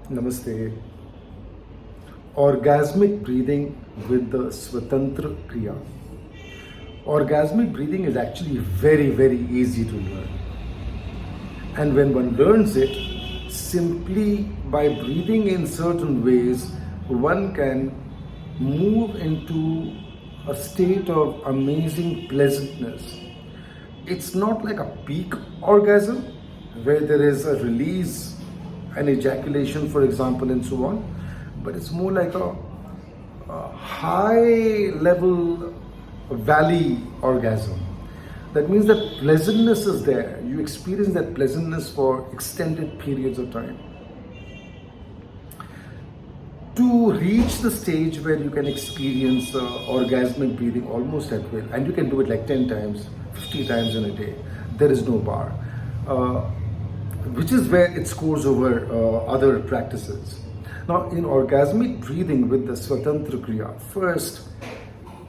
Namaste. Orgasmic breathing with the SWA-TANTRA Kriya. Orgasmic breathing is actually very easy to learn. And when one learns it, simply by breathing in certain ways, one can move into a state of amazing pleasantness. It's not like a peak orgasm where there is a release, an ejaculation, for example, and so on, but it's more like a high level valley orgasm. That means that pleasantness is there. You experience that pleasantness for extended periods of time. To reach the stage where you can experience orgasmic breathing almost at will, and you can do it like 10 times, 50 times in a day, there is no bar. Which is where it scores over other practices. Now, in orgasmic breathing with the SWA-TANTRA Kriya, first,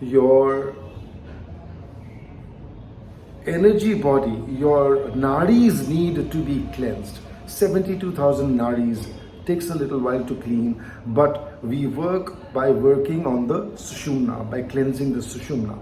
your energy body, your Nadis need to be cleansed. 72,000 Nadis takes a little while to clean, but we work by working on the Sushumna, by cleansing the Sushumna.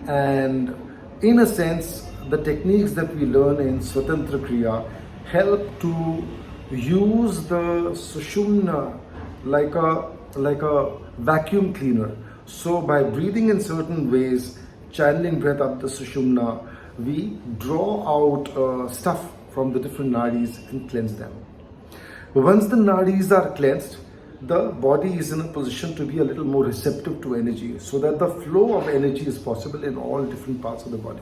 And in a sense, the techniques that we learn in SWA-TANTRA Kriya help to use the Sushumna like a vacuum cleaner. So by breathing in certain ways, channeling breath up the Sushumna, we draw out stuff from the different nadis and cleanse them. Once the nadis are cleansed, the body is in a position to be a little more receptive to energy, so that the flow of energy is possible in all different parts of the body.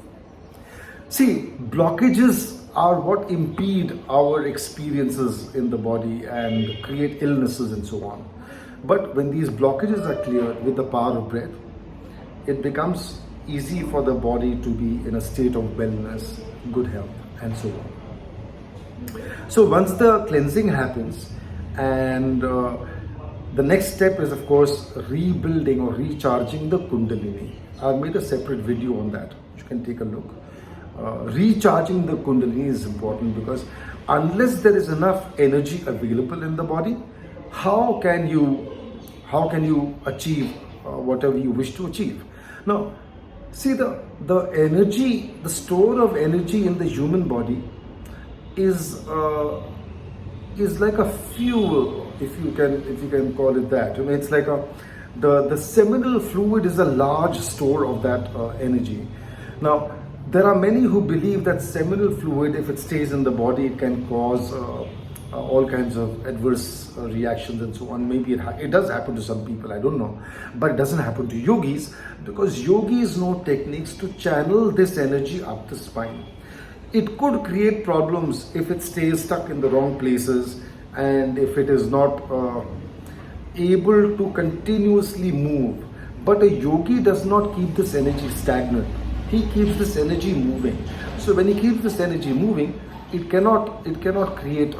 See, blockages are what impede our experiences in the body and create illnesses and so on. But when these blockages are cleared with the power of breath, it becomes easy for the body to be in a state of wellness, good health, and so on. So once the cleansing happens, and the next step is, of course, rebuilding or recharging the kundalini. I've made a separate video on that. You can take a look. Recharging the kundalini is important, because unless there is enough energy available in the body, how can you achieve whatever you wish to achieve? Now, see, the energy, the store of energy in the human body is like a fuel, if you can call it that. I mean, it's like the seminal fluid is a large store of that energy. Now, there are many who believe that seminal fluid, if it stays in the body, it can cause all kinds of adverse reactions and so on. Maybe it does happen to some people, I don't know. But it doesn't happen to yogis, because yogis know techniques to channel this energy up the spine. It could create problems if it stays stuck in the wrong places, and if it is not able to continuously move. But a yogi does not keep this energy stagnant. He keeps this energy moving. So when he keeps this energy moving, it cannot create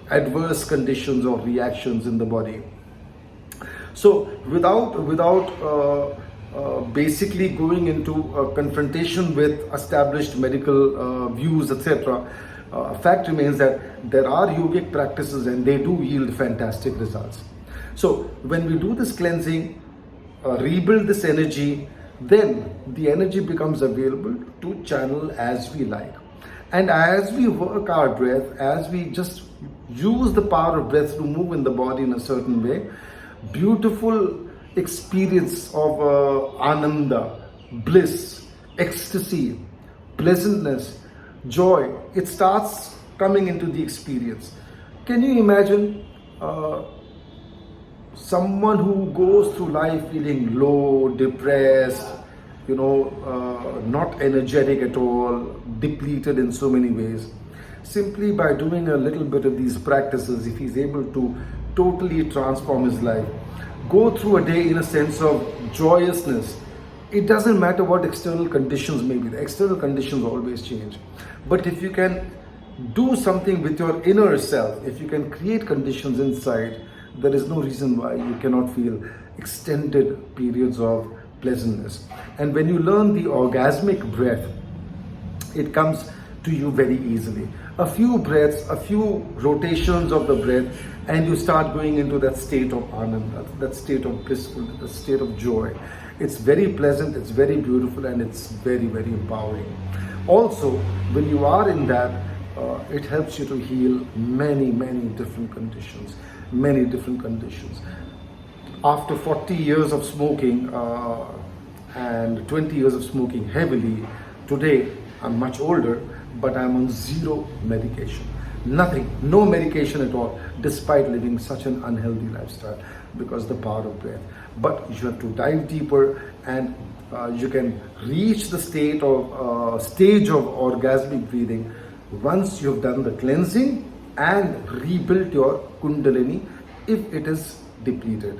adverse conditions or reactions in the body. So without basically going into a confrontation with established medical views, etc., fact remains that there are yogic practices and they do yield fantastic results. So when we do this cleansing, rebuild this energy, then the energy becomes available to channel as we like. And as we work our breath, as we just use the power of breath to move in the body in a certain way, beautiful experience of ananda, bliss, ecstasy, pleasantness, joy, it starts coming into the experience. Can you imagine someone who goes through life feeling low, depressed, not energetic at all, depleted in so many ways? Simply by doing a little bit of these practices, if he's able to totally transform his life, go through a day in a sense of joyousness. It doesn't matter what external conditions may be. The external conditions always change. But if you can do something with your inner self, if you can create conditions inside, there is no reason why you cannot feel extended periods of pleasantness. And when you learn the orgasmic breath, it comes to you very easily. a few breaths, a few rotations of the breath, and you start going into that state of ananda, that state of blissfulness, that state of joy. It's very pleasant, it's very beautiful, and it's very, very empowering. Also, when you are in that, it helps you to heal many, many different conditions. After 40 years of smoking and 20 years of smoking heavily, today I'm much older, but I'm on zero medication. Nothing, no medication at all, despite living such an unhealthy lifestyle, because the power of breath. But you have to dive deeper, and you can reach the stage of orgasmic breathing once you've done the cleansing and rebuilt your kundalini if it is depleted.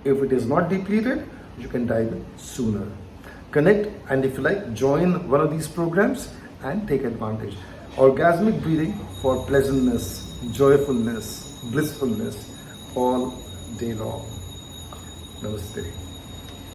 If it is not depleted, you can dive in sooner. Connect, and if you like, join one of these programs and take advantage. Orgasmic breathing for pleasantness, joyfulness, blissfulness all day long. Namaste.